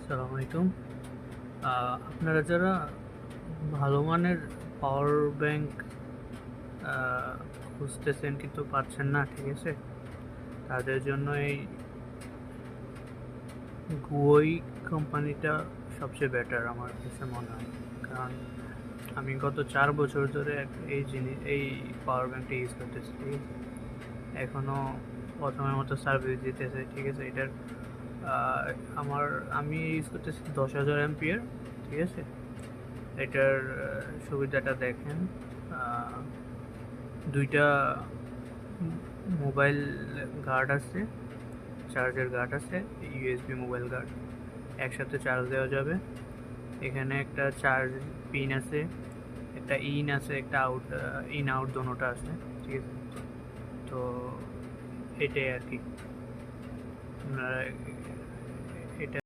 আসসালামু আলাইকুম। আপনারা যারা ভালো মানের পাওয়ার ব্যাংক আ খুঁজতেছেন কিন্তু পাচ্ছেন না, ঠিক আছে? তাদের জন্য এই গুয়োই কোম্পানিটা সবচেয়ে বেটার আমার কাছে মনে হয়। কারণ আমি গত ৪ বছর ধরে এই পাওয়ার ব্যাংকটা ইউজ করতেছি, ঠিক আছে? এখনো প্রথমের মতো সার্ভিস দিতেছে, ঠিক আছে? এটার আ আমার আমি ইউজ করতেছি ১০,০০০ অ্যাম্পিয়ার, ঠিক আছে? এটার সুবিধাটা দেখেন। আহ, দুইটা মোবাইল গার্ড আছে, চার্জের গার্ড আছে, ইউএসবি মোবাইল গার্ড একসাথে চার্জ দেওয়া যাবে। এখানে একটা চার্জ পিন আছে, একটা ইন আছে, একটা আউট, ইন আউট দোনোটা আছে, ঠিক আছে? তো এটাই আর কি। আপনারা এটা